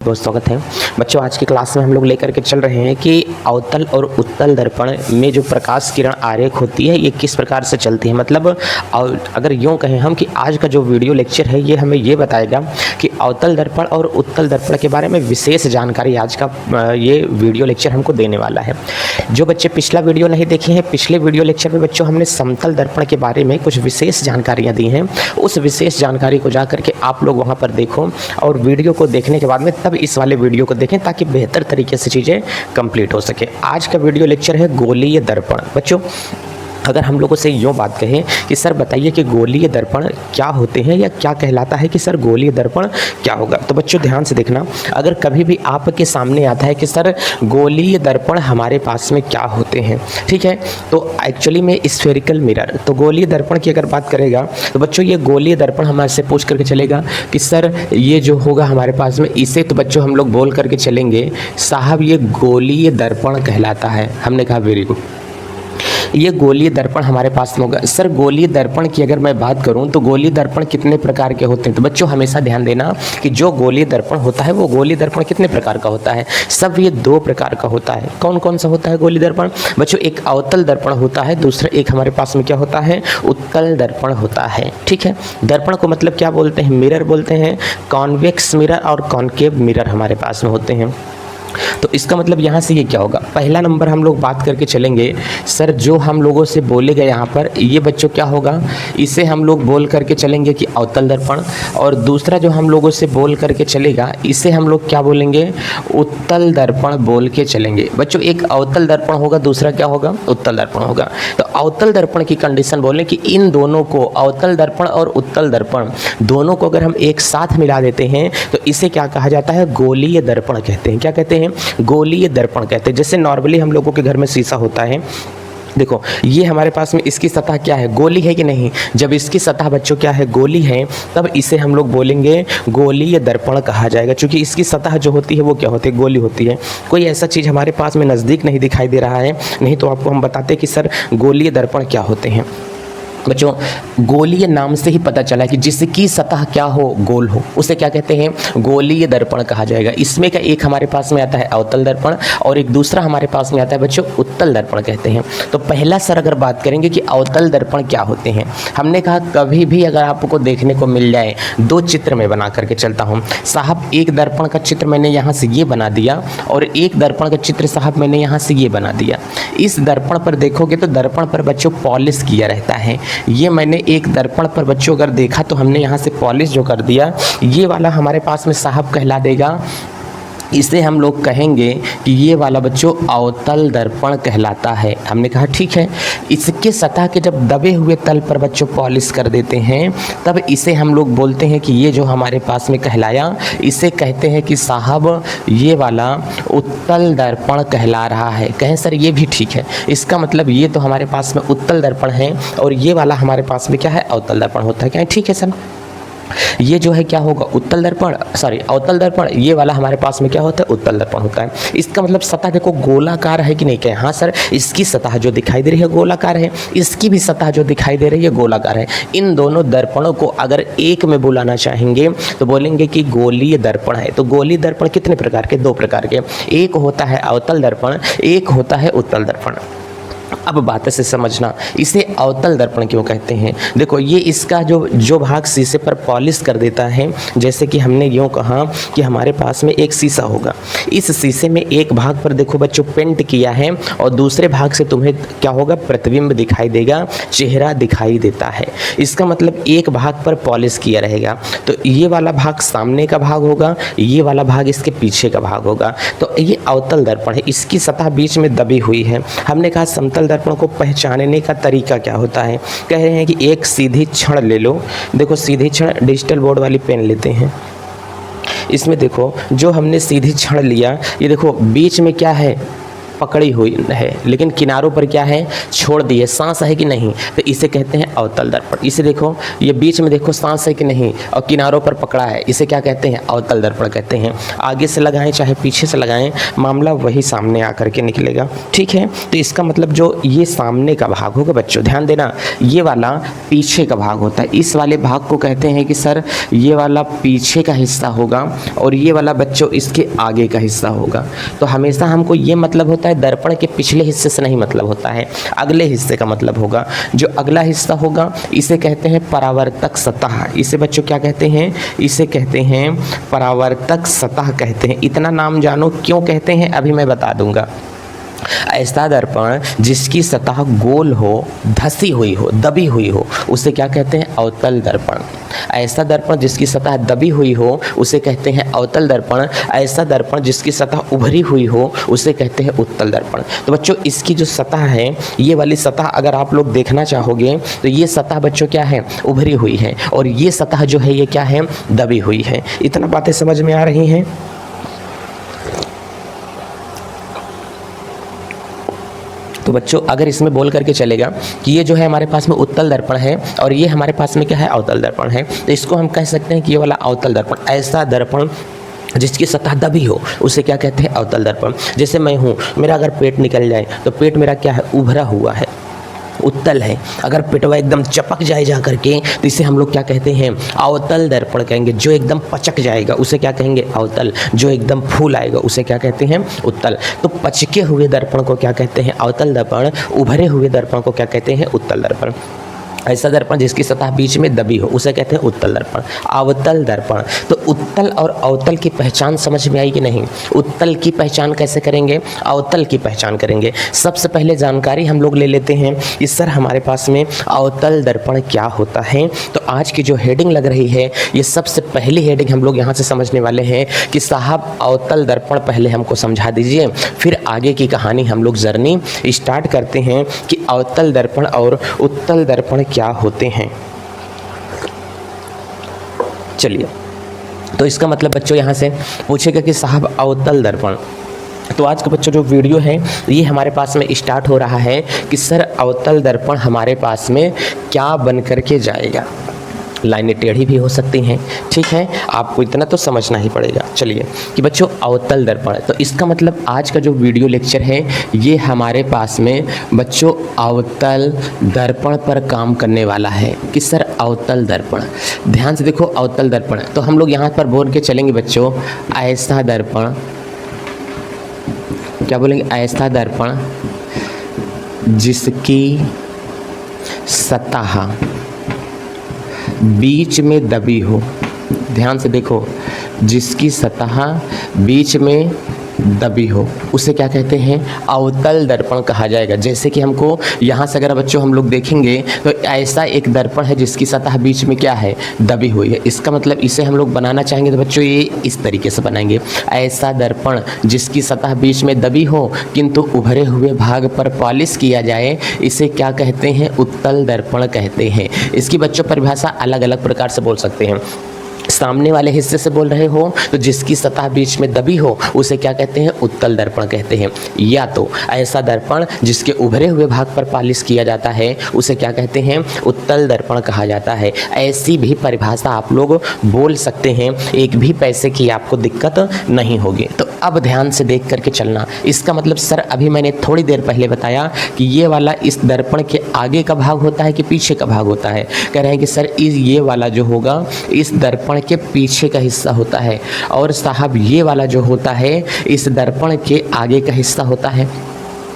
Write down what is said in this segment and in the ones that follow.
बहुत स्वागत है बच्चों। आज की क्लास में हम लोग लेकर के चल रहे हैं कि अवतल और उत्तल दर्पण में जो प्रकाश किरण आरेख होती है ये किस प्रकार से चलती है। मतलब अगर यूँ कहें हम कि आज का जो वीडियो लेक्चर है ये हमें ये बताएगा कि अवतल दर्पण और उत्तल दर्पण के बारे में विशेष जानकारी आज का ये वीडियो लेक्चर हमको देने वाला है। जो बच्चे पिछला वीडियो नहीं देखे हैं, पिछले वीडियो लेक्चर में बच्चों हमने समतल दर्पण के बारे में कुछ विशेष जानकारियाँ दी हैं। उस विशेष जानकारी को जा करके आप लोग वहाँ पर देखो और वीडियो को देखने के बाद में इस वाले वीडियो को देखें ताकि बेहतर तरीके से चीज़ें कंप्लीट हो सके। आज का वीडियो लेक्चर है गोलीय दर्पण। बच्चों अगर हम लोगों से यूँ बात कहें कि सर बताइए कि गोलीय दर्पण क्या होते हैं या क्या कहलाता है कि सर गोलीय दर्पण क्या होगा, तो बच्चों ध्यान से देखना। अगर कभी भी आपके सामने आता है कि सर गोलीय दर्पण हमारे पास में क्या होते हैं, ठीक है, तो एक्चुअली में स्फेरिकल मिरर। तो गोलीय दर्पण की अगर बात करेगा तो बच्चों ये गोलीय दर्पण हमारे से पूछ करके चलेगा कि सर ये जो होगा हमारे पास में, इसे तो बच्चों हम लोग बोल करके चलेंगे साहब ये गोलीय दर्पण कहलाता है। हमने कहा वेरी गुड, ये गोलीय दर्पण हमारे पास में होगा। सर गोलीय दर्पण की अगर मैं बात करूं तो गोलीय दर्पण कितने प्रकार के होते हैं, तो बच्चों हमेशा ध्यान देना कि जो गोलीय दर्पण होता है वो गोलीय दर्पण कितने प्रकार का होता है। सब ये दो प्रकार का होता है। कौन कौन सा होता है गोलीय दर्पण बच्चों? एक अवतल दर्पण होता है, दूसरा एक हमारे पास में क्या होता है, उत्तल दर्पण होता है। ठीक है, दर्पण को मतलब क्या बोलते हैं, मिरर बोलते हैं। कॉन्वेक्स मिरर और कॉन्केव मिरर हमारे पास में होते हैं। तो इसका मतलब यहाँ से ये क्या होगा, पहला नंबर हम लोग बात करके चलेंगे सर जो हम लोगों से बोले गए यहाँ पर ये बच्चों क्या होगा, इसे हम लोग बोल करके चलेंगे कि अवतल दर्पण। और दूसरा जो हम लोगों से बोल करके चलेगा इसे हम लोग क्या बोलेंगे, उत्तल दर्पण बोल के चलेंगे। बच्चों एक अवतल दर्पण होगा, दूसरा क्या होगा, उत्तल दर्पण होगा। तो अवतल दर्पण की कंडीशन बोलें कि इन दोनों को, अवतल दर्पण और उत्तल दर्पण दोनों को अगर हम एक साथ मिला देते हैं तो इसे क्या कहा जाता है, गोलीय दर्पण कहते हैं। क्या कहते हैं, गोलीय दर्पण कहते हैं। जैसे नॉर्मली हम लोगों के घर में शीशा होता है, देखो ये हमारे पास में इसकी सतह क्या है, गोली है कि नहीं। जब इसकी सतह बच्चों क्या है, गोली है, तब इसे हम लोग बोलेंगे गोलीय दर्पण कहा जाएगा। क्योंकि इसकी सतह जो होती है वो क्या होती है, गोली होती है। कोई ऐसा चीज़ हमारे पास में नज़दीक नहीं दिखाई दे रहा है, नहीं तो आपको हम बताते कि सर गोलीय दर्पण क्या होते हैं। बच्चों गोलीय नाम से ही पता चला कि जिसकी सतह क्या हो, गोल हो, उसे क्या कहते हैं, गोलीय दर्पण कहा जाएगा। इसमें का एक हमारे पास में आता है अवतल दर्पण और एक दूसरा हमारे पास में आता है बच्चों उत्तल दर्पण कहते हैं। तो पहला सर अगर बात करेंगे कि अवतल दर्पण क्या होते हैं, हमने कहा कभी भी अगर आपको देखने को मिल जाए, दो चित्र में बना करके चलता हूँ साहब, एक दर्पण का चित्र मैंने यहाँ से ये बना दिया और एक दर्पण का चित्र साहब मैंने यहाँ से ये बना दिया। इस दर्पण पर देखोगे तो दर्पण पर बच्चों पॉलिश किया रहता है। ये मैंने एक दर्पण पर बच्चों अगर देखा तो हमने यहाँ से पॉलिश जो कर दिया, ये वाला हमारे पास में साहब कहला देगा, इसे हम लोग कहेंगे कि ये वाला बच्चों अवतल दर्पण कहलाता है। हमने कहा ठीक है, इसके सतह के जब दबे हुए तल पर बच्चों पॉलिश कर देते हैं तब इसे हम लोग बोलते हैं कि ये जो हमारे पास में कहलाया, इसे कहते हैं कि साहब ये वाला उत्तल दर्पण कहला रहा है। कहें सर ये भी ठीक है, इसका मतलब ये तो हमारे पास में उत्तल दर्पण है और ये वाला हमारे पास में क्या है, अवतल दर्पण होता है। क्या ठीक है सर, ये जो है क्या होगा, उत्तल दर्पण, सॉरी अवतल दर्पण, ये वाला हमारे पास में क्या होता है, उत्तल दर्पण होता है। इसका मतलब सतह देखो गोलाकार है कि नहीं, कहें हाँ सर इसकी सतह जो दिखाई दे रही है गोलाकार है, इसकी भी सतह जो दिखाई दे रही है गोलाकार है। इन दोनों दर्पणों को अगर एक में बुलाना चाहेंगे तो बोलेंगे कि गोलीय दर्पण है। तो गोलीय दर्पण कितने प्रकार के, दो प्रकार के, एक होता है अवतल दर्पण, एक होता है उत्तल दर्पण। अब बात से समझना इसे अवतल दर्पण क्यों कहते हैं। देखो ये इसका जो भाग शीशे पर पॉलिश कर देता है, जैसे कि हमने यूँ कहा कि हमारे पास में एक शीशा होगा, इस शीशे में एक भाग पर देखो बच्चों पेंट किया है और दूसरे भाग से तुम्हें क्या होगा, प्रतिबिंब दिखाई देगा, चेहरा दिखाई देता है। इसका मतलब एक भाग पर पॉलिश किया रहेगा, तो ये वाला भाग सामने का भाग होगा, ये वाला भाग इसके पीछे का भाग होगा। तो ये अवतल दर्पण है, इसकी सतह बीच में दबी हुई है। हमने कहा समतल दर्पण को पहचानने का तरीका क्या होता है, कह रहे हैं कि एक सीधी छड़ ले लो। देखो सीधी छड़, डिजिटल बोर्ड वाली पेन लेते हैं, इसमें देखो जो हमने सीधी छड़ लिया, ये देखो बीच में क्या है, पकड़ी हुई है, लेकिन किनारों पर क्या है, छोड़ दी है, सांस है कि नहीं, तो इसे कहते हैं अवतल दर्पण। इसे देखो, ये बीच में देखो सांस है कि नहीं और किनारों पर पकड़ा है, इसे क्या कहते हैं, अवतल दर्पण कहते हैं। आगे से लगाएं चाहे पीछे से लगाएं, मामला वही सामने आकर के निकलेगा। ठीक है, तो इसका मतलब जो ये सामने का भाग होगा बच्चों, ध्यान देना, ये वाला पीछे का भाग होता है। इस वाले भाग को कहते हैं कि सर ये वाला पीछे का हिस्सा होगा और ये वाला बच्चों इसके आगे का हिस्सा होगा। तो हमेशा हमको ये मतलब होता है, दर्पण के पिछले हिस्से से नहीं मतलब होता है, अगले हिस्से का मतलब होगा। जो अगला हिस्सा होगा इसे कहते हैं परावर्तक सतह। इसे बच्चों क्या कहते हैं, इसे कहते हैं परावर्तक सतह कहते हैं। इतना नाम जानो क्यों कहते हैं, अभी मैं बता दूंगा। ऐसा दर्पण जिसकी सतह गोल हो, धसी हुई हो, दबी हुई हो, उसे क्या कहते हैं, अवतल दर्पण। ऐसा दर्पण जिसकी सतह दबी हुई हो उसे कहते हैं अवतल दर्पण। ऐसा दर्पण जिसकी सतह उभरी हुई हो उसे कहते हैं उत्तल दर्पण। तो बच्चों इसकी जो सतह है, ये वाली सतह अगर आप लोग देखना चाहोगे तो ये सतह बच्चों क्या है, उभरी हुई है, और ये सतह जो है ये क्या है, दबी हुई है। इतना बातें समझ में आ रही हैं। तो बच्चों अगर इसमें बोल करके चलेगा कि ये जो है हमारे पास में उत्तल दर्पण है और ये हमारे पास में क्या है, अवतल दर्पण है, तो इसको हम कह सकते हैं कि ये वाला अवतल दर्पण। ऐसा दर्पण जिसकी सतह दबी हो उसे क्या कहते हैं, अवतल दर्पण। जैसे मैं हूँ, मेरा अगर पेट निकल जाए तो पेट मेरा क्या है, उभरा हुआ है, उत्तल है। अगर पेटवा एकदम चपक जाए जा करके तो इसे हम लोग क्या कहते हैं, अवतल दर्पण कहेंगे। जो एकदम पचक जाएगा उसे क्या कहेंगे, अवतल। जो एकदम फूल आएगा उसे क्या कहते हैं, उत्तल। तो पचके हुए दर्पण को क्या कहते हैं, अवतल दर्पण। उभरे हुए दर्पण को क्या कहते हैं, उत्तल दर्पण। ऐसा दर्पण जिसकी सतह बीच में दबी हो उसे कहते हैं उत्तल दर्पण। अवतल दर्पण। तो उत्तल और अवतल की पहचान समझ में आई कि नहीं। उत्तल की पहचान कैसे करेंगे, अवतल की पहचान करेंगे। सबसे पहले जानकारी हम लोग ले लेते हैं कि सर हमारे पास में अवतल दर्पण क्या होता है। तो आज की जो हेडिंग लग रही है, ये सबसे पहली हेडिंग हम लोग यहाँ से समझने वाले हैं कि साहब अवतल दर्पण पहले हमको समझा दीजिए, फिर आगे की कहानी हम लोग जर्नी स्टार्ट करते हैं कि अवतल दर्पण और उत्तल दर्पण क्या होते हैं। चलिए, तो इसका मतलब बच्चों यहाँ से पूछेगा कि साहब अवतल दर्पण। तो आज का बच्चों जो वीडियो है ये हमारे पास में स्टार्ट हो रहा है कि सर अवतल दर्पण हमारे पास में क्या बन करके जाएगा। लाइनें टेढ़ी भी हो सकती हैं, ठीक है, आपको इतना तो समझना ही पड़ेगा। चलिए कि बच्चों अवतल दर्पण, तो इसका मतलब आज का जो वीडियो लेक्चर है ये हमारे पास में बच्चों अवतल दर्पण पर काम करने वाला है कि सर अवतल दर्पण। ध्यान से देखो, अवतल दर्पण, तो हम लोग यहाँ पर बोल के चलेंगे बच्चों, ऐसा दर्पण, क्या बोलेंगे, ऐसा दर्पण जिसकी सतह बीच में दबी हो। ध्यान से देखो, जिसकी सतह बीच में दबी हो उसे क्या कहते हैं, अवतल दर्पण कहा जाएगा। जैसे कि हमको यहाँ से अगर बच्चों हम लोग देखेंगे तो ऐसा एक दर्पण है जिसकी सतह बीच में क्या है, दबी हुई है। इसका मतलब इसे हम लोग बनाना चाहेंगे तो बच्चों ये इस तरीके से बनाएंगे, ऐसा दर्पण जिसकी सतह बीच में दबी हो किंतु उभरे हुए भाग पर पॉलिश किया जाए, इसे क्या कहते हैं, उत्तल दर्पण कहते हैं। इसकी बच्चों परिभाषा अलग अलग प्रकार से बोल सकते हैं। सामने वाले हिस्से से बोल रहे हो तो जिसकी सतह बीच में दबी हो उसे क्या कहते हैं, उत्तल दर्पण कहते हैं। या तो ऐसा दर्पण जिसके उभरे हुए भाग पर पॉलिश किया जाता है उसे क्या कहते हैं, उत्तल दर्पण कहा जाता है। ऐसी भी परिभाषा आप लोग बोल सकते हैं, एक भी पैसे की आपको दिक्कत नहीं होगी। तो अब ध्यान से देख करके चलना। इसका मतलब सर अभी मैंने थोड़ी देर पहले बताया कि ये वाला इस दर्पण के आगे का भाग होता है कि पीछे का भाग होता है। कह रहे हैं कि सर ये वाला जो होगा इस दर्पण के पीछे का हिस्सा होता है और साहब ये वाला जो होता है इस दर्पण के आगे का हिस्सा होता है।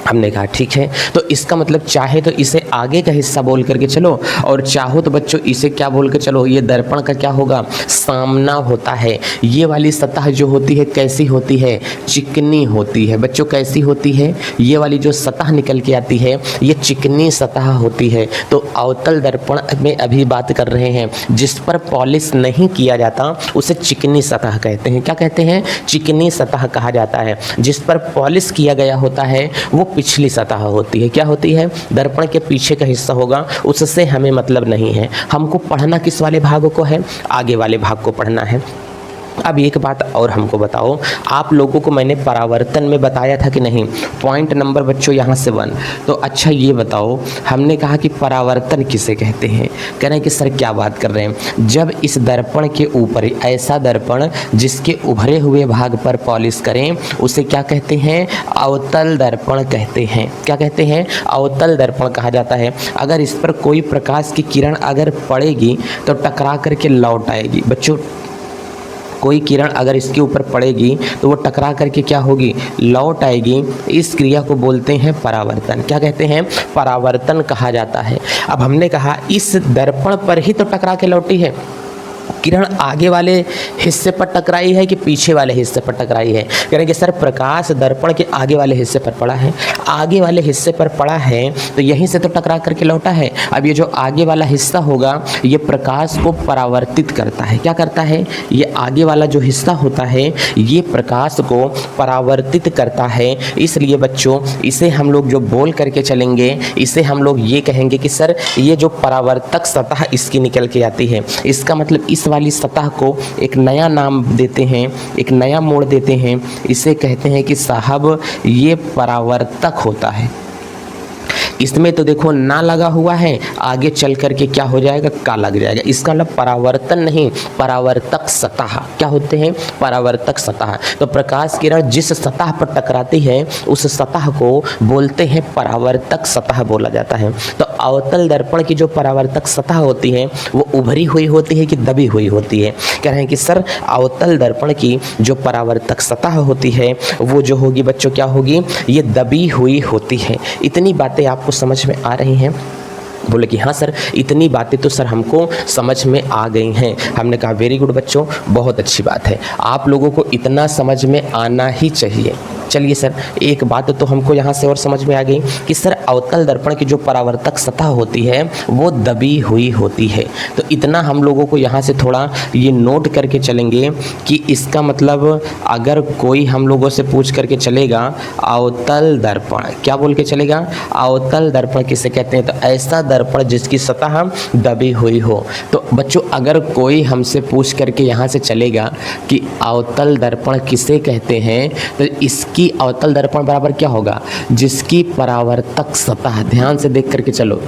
हमने कहा ठीक है, तो इसका मतलब चाहे तो इसे आगे का हिस्सा बोल करके चलो और चाहो तो बच्चों इसे क्या बोल के चलो, ये दर्पण का क्या होगा, सामना होता है। ये वाली सतह जो होती है कैसी होती है, चिकनी होती है। बच्चों कैसी होती है, ये वाली जो सतह निकल के आती है ये चिकनी सतह होती है। तो अवतल दर्पण में अभी बात कर रहे हैं जिस पर पॉलिश नहीं किया जाता उसे चिकनी सतह कहते हैं। क्या कहते हैं, चिकनी सतह कहा जाता है। जिस पर पॉलिश किया गया होता है वो पिछली सतह होती है। क्या होती है, दर्पण के पीछे का हिस्सा होगा, उससे हमें मतलब नहीं है। हमको पढ़ना किस वाले भाग को है, आगे वाले भाग को पढ़ना है। अब एक बात और हमको बताओ, आप लोगों को मैंने परावर्तन में बताया था कि नहीं? पॉइंट नंबर बच्चों यहाँ से 1। तो अच्छा ये बताओ, हमने कहा कि परावर्तन किसे कहते हैं? कह रहे हैं कि सर क्या बात कर रहे हैं? जब इस दर्पण के ऊपर ऐसा दर्पण जिसके उभरे हुए भाग पर पॉलिश करें उसे क्या कहते हैं? अवतल दर्पण कहते हैं। क्या कहते हैं? अवतल दर्पण कहा जाता है। अगर इस पर कोई प्रकाश की किरण अगर पड़ेगी तो टकरा करके लौट आएगी। बच्चों कोई किरण अगर इसके ऊपर पड़ेगी तो वो टकरा करके क्या होगी? लौट आएगी। इस क्रिया को बोलते हैं परावर्तन। क्या कहते हैं? परावर्तन कहा जाता है। अब हमने कहा इस दर्पण पर ही तो टकरा के लौटी है। किरण आगे वाले हिस्से पर टकराई है कि पीछे वाले हिस्से पर टकराई है? कह रहे हैं कि सर प्रकाश दर्पण के आगे वाले हिस्से पर पड़ा है। आगे वाले हिस्से पर पड़ा है तो यहीं से तो टकरा करके लौटा है। अब ये जो आगे वाला हिस्सा होगा ये प्रकाश को परावर्तित करता है। क्या करता है? ये आगे वाला जो हिस्सा होता है ये प्रकाश को परावर्तित करता है। इसलिए बच्चों इसे हम लोग जो बोल करके चलेंगे, इसे हम लोग ये कहेंगे कि सर ये जो परावर्तक सतह इसकी निकल के आती है, इसका मतलब इस वाली सतह को एक नया नाम देते हैं, एक नया मोड़ देते हैं। इसे कहते हैं कि साहब ये परावर्तक होता है। इसमें तो देखो ना लगा हुआ है, आगे चल करके क्या हो जाएगा? का लग जाएगा। इसका मतलब परावर्तन नहीं, परावर्तक सतह। क्या होते हैं? परावर्तक सतह। तो प्रकाश किरण जिस सतह पर टकराती है उस सतह को बोलते हैं परावर्तक सतह बोला जाता है। तो अवतल दर्पण की जो परावर्तक सतह होती है वो उभरी हुई होती है कि दबी हुई होती है? कह रहे हैं कि सर अवतल दर्पण की जो परावर्तक सतह होती है वो जो होगी बच्चों क्या होगी? ये दबी हुई होती है। इतनी बातें आपको समझ में आ रही हैं? बोले कि हाँ सर इतनी बातें तो सर हमको समझ में आ गई हैं। हमने कहा वेरी गुड बच्चों, बहुत अच्छी बात है, आप लोगों को इतना समझ में आना ही चाहिए। चलिए सर एक बात तो हमको यहाँ से और समझ में आ गई कि सर अवतल दर्पण की जो परावर्तक सतह होती है वो दबी हुई होती है। तो इतना हम लोगों को यहाँ से थोड़ा ये नोट करके चलेंगे कि इसका मतलब अगर कोई हम लोगों से पूछ करके चलेगा अवतल दर्पण, क्या बोल के चलेगा? अवतल दर्पण किसे कहते हैं? तो ऐसा दर्पण जिसकी सतह दबी हुई हो। तो बच्चों अगर कोई हमसे पूछ करके यहाँ से चलेगा कि अवतल दर्पण किसे कहते हैं तो इसकी अवतल दर्पण बराबर क्या होगा? जिसकी परावर्तक सतह, ध्यान से देख करके चलो,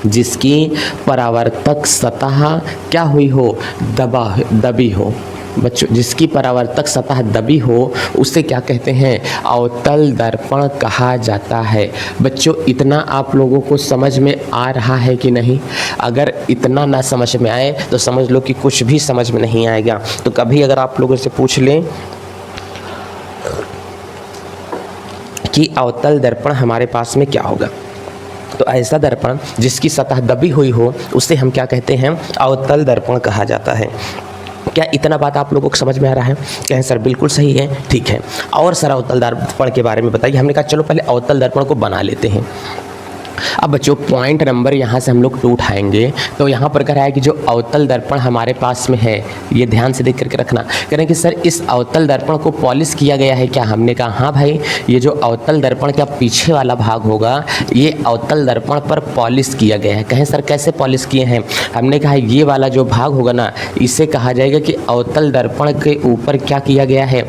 जिसकी परावर्तक सतह क्या हुई हो? दबी हो। बच्चों जिसकी परावर्तक सतह दबी हो उसे क्या कहते हैं? अवतल दर्पण कहा जाता है। बच्चों इतना आप लोगों को समझ में आ रहा है कि नहीं? अगर इतना ना समझ में आए तो समझ लो कि कुछ भी समझ में नहीं आएगा। तो कभी अगर आप लोगों से पूछ लें कि अवतल दर्पण हमारे पास में क्या होगा, तो ऐसा दर्पण जिसकी सतह दबी हुई हो उसे हम क्या कहते हैं? अवतल दर्पण कहा जाता है। क्या इतना बात आप लोगों को समझ में आ रहा है? कहें सर बिल्कुल सही है, ठीक है। और सर अवतल दर्पण के बारे में बताइए। हमने कहा चलो पहले अवतल दर्पण को बना लेते हैं। अब बच्चों पॉइंट नंबर यहाँ से हम लोग 2 उठाएंगे। तो यहाँ पर कह रहा है कि जो अवतल दर्पण हमारे पास में है ये ध्यान से देख करके रखना। कह रहे हैं कि सर इस अवतल दर्पण को पॉलिश किया गया है क्या? हमने कहा हाँ भाई, ये जो अवतल दर्पण का पीछे वाला भाग होगा ये अवतल दर्पण पर पॉलिश किया गया है। कहें सर कैसे पॉलिश किए हैं? हमने कहा ये वाला जो भाग होगा ना इसे कहा जाएगा कि अवतल दर्पण के ऊपर क्या किया गया है?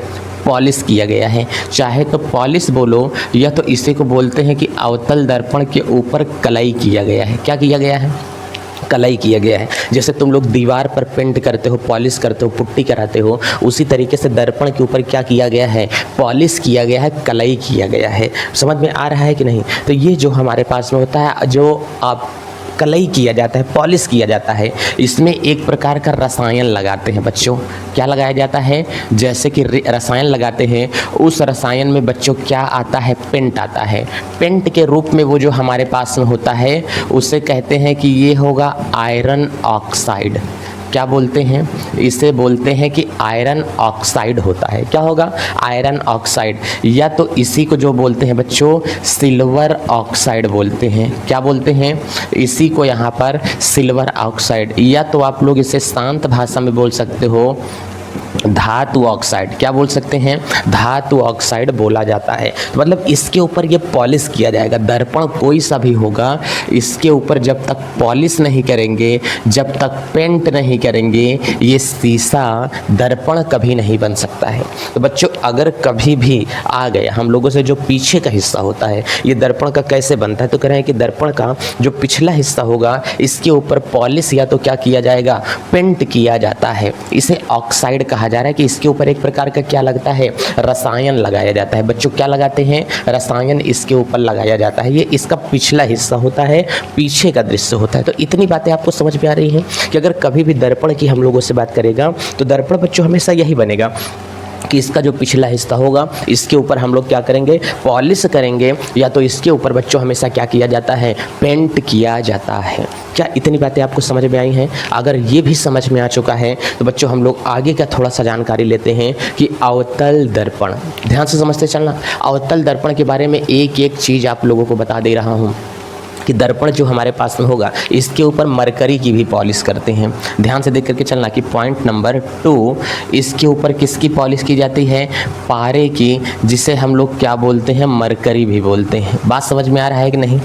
पॉलिश किया गया है। चाहे तो पॉलिश बोलो या तो इसी को बोलते हैं कि अवतल दर्पण के ऊपर कलई किया गया है। क्या किया गया है? कलई किया गया है। जैसे तुम लोग दीवार पर पेंट करते हो, पॉलिश करते हो, पुट्टी कराते हो, उसी तरीके से दर्पण के ऊपर क्या किया गया है? पॉलिश किया गया है, कलई किया गया है। समझ में आ रहा है कि नहीं? तो ये जो हमारे पास में होता है, जो आप कलई किया जाता है, पॉलिश किया जाता है, इसमें एक प्रकार का रसायन लगाते हैं बच्चों। क्या लगाया जाता है? जैसे कि रसायन लगाते हैं, उस रसायन में बच्चों क्या आता है? पेंट आता है। पेंट के रूप में वो जो हमारे पास में होता है उसे कहते हैं कि ये होगा आयरन ऑक्साइड। क्या बोलते हैं? इसे बोलते हैं कि आयरन ऑक्साइड होता है। क्या होगा? Iron oxide. या तो इसी को जो बोलते हैं बच्चों सिल्वर ऑक्साइड बोलते हैं। क्या बोलते हैं? इसी को यहाँ पर सिल्वर ऑक्साइड, या तो आप लोग इसे शांत भाषा में बोल सकते हो धातु ऑक्साइड, क्या बोल सकते हैं, धातु ऑक्साइड बोला जाता है। तो मतलब इसके ऊपर ये पॉलिश किया जाएगा। दर्पण कोई सा भी होगा, इसके ऊपर जब तक पॉलिश नहीं करेंगे, जब तक पेंट नहीं करेंगे, ये शीशा दर्पण कभी नहीं बन सकता है। तो बच्चों अगर कभी भी आ गया हम लोगों से जो पीछे का हिस्सा होता है, ये दर्पण का कैसे बनता है, तो कह रहे हैं कि दर्पण का जो पिछला हिस्सा होगा इसके ऊपर पॉलिश या तो क्या किया जाएगा, पेंट किया जाता है। इसे ऑक्साइड कहा जा रहा है कि इसके ऊपर एक प्रकार का क्या लगता है, रसायन लगाया जाता है। बच्चों क्या लगाते हैं, रसायन इसके ऊपर लगाया जाता है। ये इसका पिछला हिस्सा होता है, पीछे का दृश्य होता है। तो इतनी बातें आपको समझ में आ रही हैं कि अगर कभी भी दर्पण की हम लोगों से बात करेगा तो दर्पण बच्चों हमेशा यही बनेगा कि इसका जो पिछला हिस्सा होगा इसके ऊपर हम लोग क्या करेंगे, पॉलिश करेंगे, या तो इसके ऊपर बच्चों हमेशा क्या किया जाता है, पेंट किया जाता है। क्या इतनी बातें आपको समझ में आई हैं? अगर ये भी समझ में आ चुका है तो बच्चों हम लोग आगे का थोड़ा सा जानकारी लेते हैं कि अवतल दर्पण, ध्यान से समझते चलना। अवतल दर्पण के बारे में एक एक चीज़ आप लोगों को बता दे रहा हूँ कि दर्पण जो हमारे पास में होगा इसके ऊपर मरकरी की भी पॉलिश करते हैं। ध्यान से देख करके चलना कि पॉइंट नंबर 2, इसके ऊपर किसकी पॉलिश की जाती है, पारे की, जिसे हम लोग क्या बोलते हैं, मरकरी भी बोलते हैं। बात समझ में आ रहा है कि नहीं?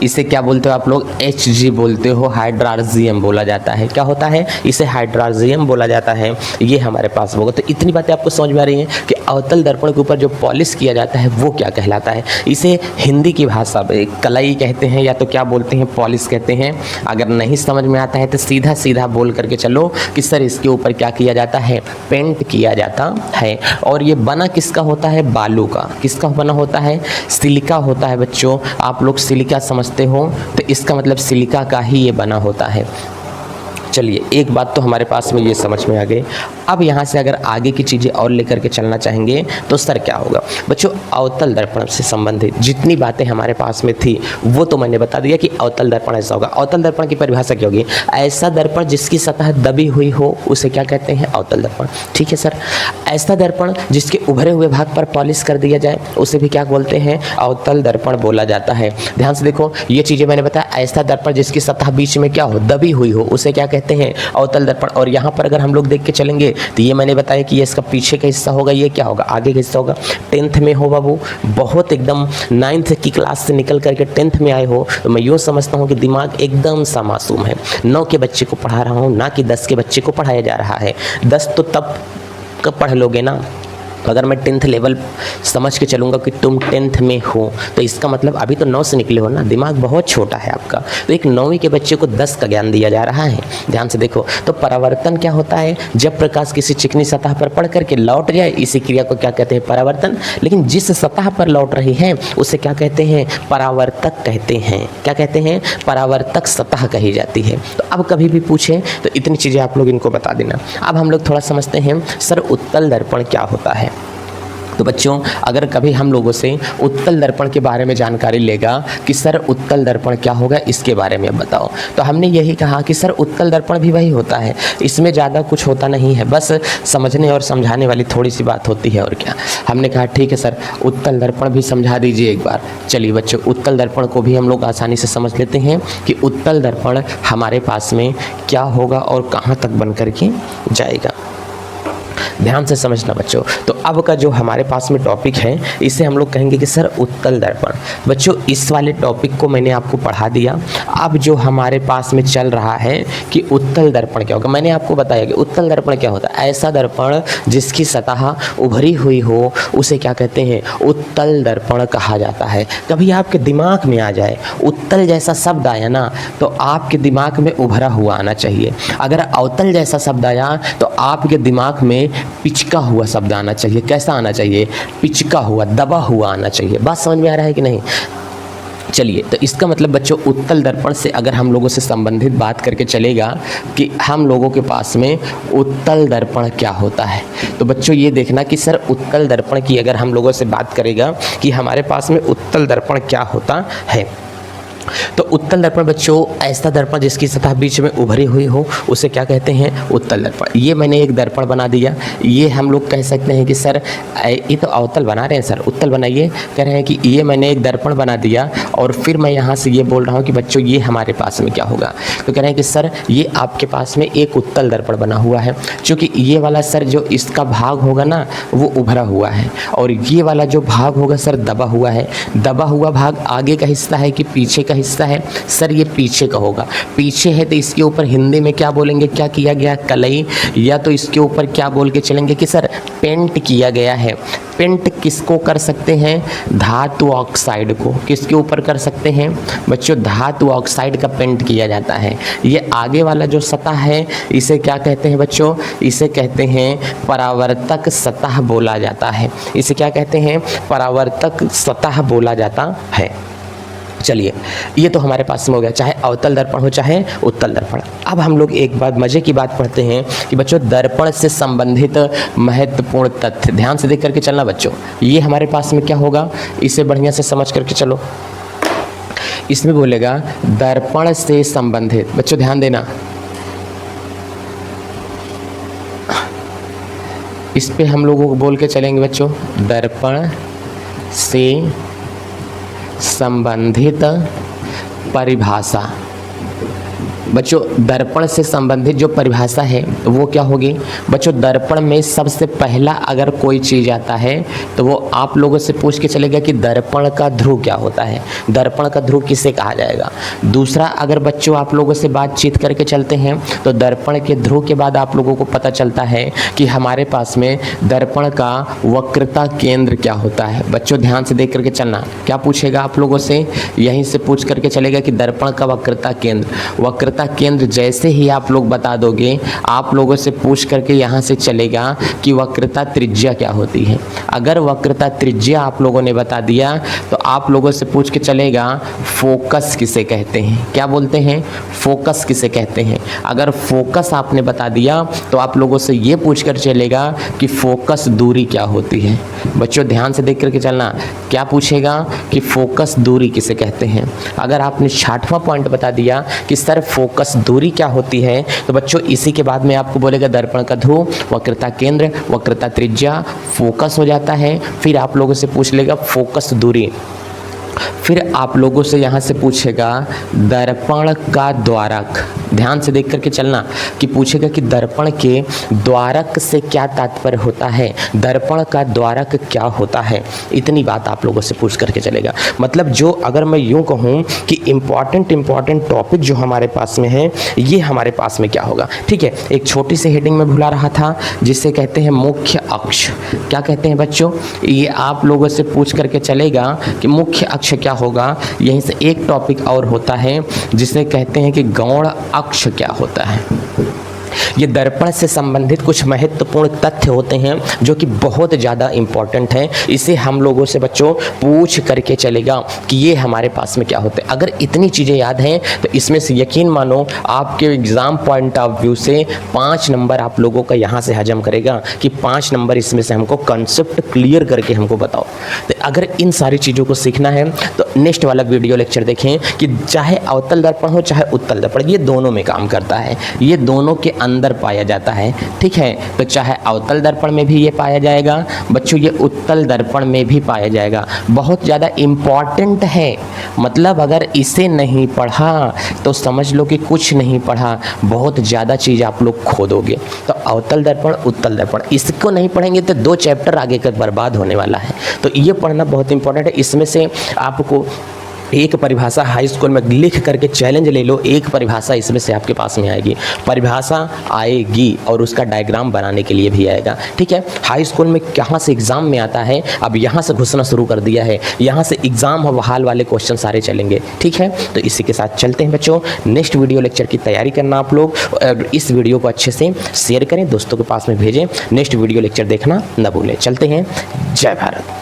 इसे क्या बोलते हो आप लोग, Hg बोलते हो, हाइड्रार्जियम बोला जाता है। क्या होता है, इसे हाइड्रार्जियम बोला जाता है। ये हमारे पास होगा। तो इतनी बातें आपको समझ में आ रही हैं कि अवतल दर्पण के ऊपर जो पॉलिश किया जाता है वो क्या कहलाता है। इसे हिंदी की भाषा में कलई कहते हैं, या तो क्या बोलते हैं, पॉलिश कहते हैं। अगर नहीं समझ में आता है तो सीधा सीधा बोल करके चलो कि सर इसके ऊपर क्या किया जाता है, पेंट किया जाता है। और ये बना किसका होता है, बालू का। किसका बना होता है, सिलिका होता है। बच्चों आप लोग सिलिका समझते हो तो इसका मतलब सिलिका का ही ये बना होता है। चलिए एक बात तो हमारे पास में ये समझ में आ गई। अब यहाँ से अगर आगे की चीज़ें और लेकर के चलना चाहेंगे तो सर क्या होगा बच्चों, अवतल दर्पण से संबंधित जितनी बातें हमारे पास में थी वो तो मैंने बता दिया कि अवतल दर्पण ऐसा होगा। अवतल दर्पण की परिभाषा क्या होगी, ऐसा दर्पण जिसकी सतह दबी हुई हो उसे क्या कहते हैं, अवतल दर्पण। ठीक है सर। ऐसा दर्पण जिसके उभरे हुए भाग पर पॉलिश कर दिया जाए उसे भी क्या बोलते हैं, अवतल दर्पण बोला जाता है। ध्यान से देखो ये चीज़ें मैंने बताया, ऐसा दर्पण जिसकी सतह बीच में क्या हो, दबी हुई हो, उसे क्या कहते हैं, अवतल दर्पण। और यहाँ पर अगर हम लोग देख के चलेंगे तो ये मैंने बताया कि ये इसका पीछे का हिस्सा होगा, ये क्या होगा, आगे का हिस्सा होगा। 10th में हो बाबू, बहुत एकदम 9th की क्लास से निकल करके 10th में आए हो तो मैं यूँ समझता हूँ कि दिमाग एकदम सा मासूम है। 9 के बच्चे को पढ़ा रहा हूँ, ना कि 10 के बच्चे को पढ़ाया जा रहा है। 10 तो तब कब पढ़ लोगे ना, अगर मैं 10th लेवल समझ के चलूँगा कि तुम 10th में हो तो इसका मतलब अभी तो 9 से निकले हो ना, दिमाग बहुत छोटा है आपका। तो एक 9वीं के बच्चे को 10 का ज्ञान दिया जा रहा है। ध्यान से देखो, तो परावर्तन क्या होता है, जब प्रकाश किसी चिकनी सतह पर पड़ करके लौट जाए, इसी क्रिया को क्या कहते हैं, परावर्तन। लेकिन जिस सतह पर लौट रही है उसे क्या कहते हैं, परावर्तक कहते हैं। क्या कहते हैं, परावर्तक सतह कही जाती है। तो अब कभी भी पूछे तो इतनी चीज़ें आप लोग इनको बता देना। अब हम लोग थोड़ा समझते हैं सर उत्तल दर्पण क्या होता है। तो बच्चों अगर कभी हम लोगों से उत्तल दर्पण के बारे में जानकारी लेगा कि सर उत्तल दर्पण क्या होगा, इसके बारे में बताओ, तो हमने यही कहा कि सर उत्तल दर्पण भी वही होता है, इसमें ज़्यादा कुछ होता नहीं है, बस समझने और समझाने वाली थोड़ी सी बात होती है और क्या। हमने कहा ठीक है सर उत्तल दर्पण भी समझा दीजिए एक बार। चलिए बच्चों उत्तल दर्पण को भी हम लोग आसानी से समझ लेते हैं कि उत्तल दर्पण हमारे पास में क्या होगा और कहाँ तक बन करके जाएगा। ध्यान से समझना बच्चों। तो अब का जो हमारे पास में टॉपिक है इसे हम लोग कहेंगे कि सर उत्तल दर्पण। बच्चों इस वाले टॉपिक को मैंने आपको पढ़ा दिया। अब जो हमारे पास में चल रहा है कि उत्तल दर्पण क्या होगा, मैंने आपको बताया कि उत्तल दर्पण क्या होता है, ऐसा दर्पण जिसकी सतह उभरी हुई हो उसे क्या कहते हैं, उत्तल दर्पण कहा जाता है। कभी आपके दिमाग में आ जाए उत्तल जैसा शब्द आया ना तो आपके दिमाग में उभरा हुआ आना चाहिए। अगर अवतल जैसा शब्द आया तो आपके दिमाग में पिचका हुआ शब्द आना चाहिए। कैसा आना चाहिए, पिचका हुआ, दबा हुआ आना चाहिए। बात समझ में आ रहा है कि नहीं। चलिए तो इसका मतलब बच्चों उत्तल दर्पण से अगर हम लोगों से संबंधित बात करके चलेगा कि हम लोगों के पास में उत्तल दर्पण क्या होता है, तो बच्चों ये देखना कि सर उत्तल दर्पण की अगर हम लोगों से बात करेगा कि हमारे पास में उत्तल दर्पण क्या होता है, तो उत्तल दर्पण बच्चों ऐसा दर्पण जिसकी सतह बीच में उभरी हुई हो उसे क्या कहते हैं, उत्तल दर्पण। ये मैंने एक दर्पण बना दिया, ये हम लोग कह सकते हैं कि सर ये तो अवतल बना रहे हैं सर, उत्तल बनाइए। कह रहे हैं कि ये मैंने एक दर्पण बना दिया और फिर मैं यहाँ से ये बोल रहा हूँ कि बच्चों ये हमारे पास में क्या होगा। तो कह रहे हैं कि सर ये आपके पास में एक उत्तल दर्पण बना हुआ है, क्योंकि ये वाला सर जो इसका भाग होगा ना वो उभरा हुआ है और ये वाला जो भाग होगा सर दबा हुआ है। दबा हुआ भाग आगे का हिस्सा है कि पीछे का हिस्सा है, सर ये पीछे का होगा। पीछे है तो इसके ऊपर हिंदी में क्या बोलेंगे, क्या किया गया, कलई, या तो इसके ऊपर क्या बोल के चलेंगे कि सर पेंट किया गया है। पेंट किसको कर सकते हैं, धातु ऑक्साइड को। किसके ऊपर कर सकते हैं बच्चों, धातु ऑक्साइड का पेंट किया जाता है। ये आगे वाला जो सतह है इसे क्या कहते हैं बच्चों, इसे कहते हैं परावर्तक सतह बोला जाता है। इसे क्या कहते हैं, परावर्तक सतह बोला जाता है। चलिए ये तो हमारे पास में हो गया, चाहे अवतल दर्पण हो चाहे उत्तल दर्पण। अब हम लोग एक बात मजे की बात पढ़ते हैं कि बच्चों दर्पण से संबंधित महत्वपूर्ण तथ्य, ध्यान से देख करके चलना बच्चों। ये हमारे पास में क्या होगा, इसे बढ़िया से समझ करके चलो। इसमें बोलेगा दर्पण से संबंधित, बच्चों ध्यान देना, इस पे हम लोगों को बोल के चलेंगे बच्चों, दर्पण से संबंधित परिभाषा। बच्चों दर्पण से संबंधित जो परिभाषा है वो क्या होगी बच्चों, दर्पण में सबसे पहला अगर कोई चीज़ आता है तो वो आप लोगों से पूछ के चलेगा कि दर्पण का ध्रुव क्या होता है, दर्पण का ध्रुव किसे कहा जाएगा। दूसरा अगर बच्चों आप लोगों से बातचीत करके चलते हैं तो दर्पण के ध्रुव के बाद आप लोगों को पता चलता है कि हमारे पास में दर्पण का वक्रता केंद्र क्या होता है। बच्चों ध्यान से देख करके चलना, क्या पूछेगा आप लोगों से, यहीं से पूछ करके चलेगा कि दर्पण का वक्रता केंद्र। वक्रता केंद्र जैसे ही आप लोग बता दोगे, आप लोगों से पूछ करके यहाँ से चलेगा कि वक्रता त्रिज्या क्या होती है। अगर वक्रता त्रिज्या आप लोगों ने बता दिया तो आप लोगों से पूछ के चलेगा फोकस किसे कहते हैं, क्या बोलते हैं, फोकस किसे कहते हैं। अगर फोकस आपने बता दिया तो आप लोगों से ये पूछ कर चलेगा कि फोकस दूरी क्या होती है। बच्चों ध्यान से देख करके चलना, क्या पूछेगा कि फोकस दूरी किसे कहते हैं। अगर आपने 60वां पॉइंट बता दिया कि सर फोकस दूरी क्या होती है तो बच्चों इसी के बाद में आपको बोलेगा दर्पण का ध्रुव, वक्रता केंद्र, वक्रता त्रिज्या, फोकस हो जाता है। फिर आप लोगों से पूछ लेगा फोकस दूरी, फिर आप लोगों से यहाँ से पूछेगा दर्पण का द्वारक। ध्यान से देख करके चलना कि पूछेगा कि दर्पण के द्वारक से क्या तात्पर्य होता है, दर्पण का द्वारक क्या होता है। इतनी बात आप लोगों से पूछ करके चलेगा। मतलब जो अगर मैं यूँ कहूँ कि इम्पॉर्टेंट टॉपिक जो हमारे पास में है ये हमारे पास में क्या होगा। ठीक है, एक छोटी सी हेडिंग में भुला रहा था जिसे कहते हैं मुख्य अक्ष। क्या कहते हैं बच्चों, ये आप लोगों से पूछ करके चलेगा कि मुख्य अक्ष क्या होगा। यहीं से एक टॉपिक और होता है जिसे कहते हैं कि गौण अक्ष क्या होता है। ये दर्पण से संबंधित कुछ महत्वपूर्ण तथ्य होते हैं जो कि बहुत ज़्यादा इम्पॉर्टेंट हैं। इसे हम लोगों से बच्चों पूछ करके चलेगा कि ये हमारे पास में क्या होते हैं। अगर इतनी चीज़ें याद हैं तो इसमें से यकीन मानो आपके एग्ज़ाम पॉइंट ऑफ व्यू से 5 नंबर आप लोगों का यहाँ से हजम करेगा कि 5 नंबर इसमें से हमको कंसेप्ट क्लियर करके हमको बताओ। तो अगर इन सारी चीज़ों को सीखना है तो नेक्स्ट वाला वीडियो लेक्चर देखें कि चाहे अवतल दर्पण हो चाहे उत्तल दर्पण, ये दोनों में काम करता है, ये दोनों के अंदर पाया जाता है। ठीक है, तो चाहे अवतल दर्पण में भी ये पाया जाएगा बच्चों, ये उत्तल दर्पण में भी पाया जाएगा। बहुत ज़्यादा इम्पॉर्टेंट है, मतलब अगर इसे नहीं पढ़ा तो समझ लो कि कुछ नहीं पढ़ा, बहुत ज़्यादा चीज़ आप लोग खो दोगे। तो अवतल दर्पण उत्तल दर्पण इसको नहीं पढ़ेंगे तो 2 चैप्टर आगे का बर्बाद होने वाला है। तो ये पढ़ना बहुत इंपॉर्टेंट है। इसमें से आपको एक परिभाषा हाई स्कूल में लिख करके चैलेंज ले लो, एक परिभाषा इसमें से आपके पास में आएगी, परिभाषा आएगी और उसका डायग्राम बनाने के लिए भी आएगा। ठीक है, हाई स्कूल में कहाँ से एग्जाम में आता है, अब यहाँ से घुसना शुरू कर दिया है, यहाँ से एग्जाम और हाल वाले क्वेश्चन सारे चलेंगे। ठीक है, तो इसी के साथ चलते हैं बच्चों, नेक्स्ट वीडियो लेक्चर की तैयारी करना आप लोग, और इस वीडियो को अच्छे से शेयर करें, दोस्तों के पास में भेजें, नेक्स्ट वीडियो लेक्चर देखना न भूलें। चलते हैं, जय भारत।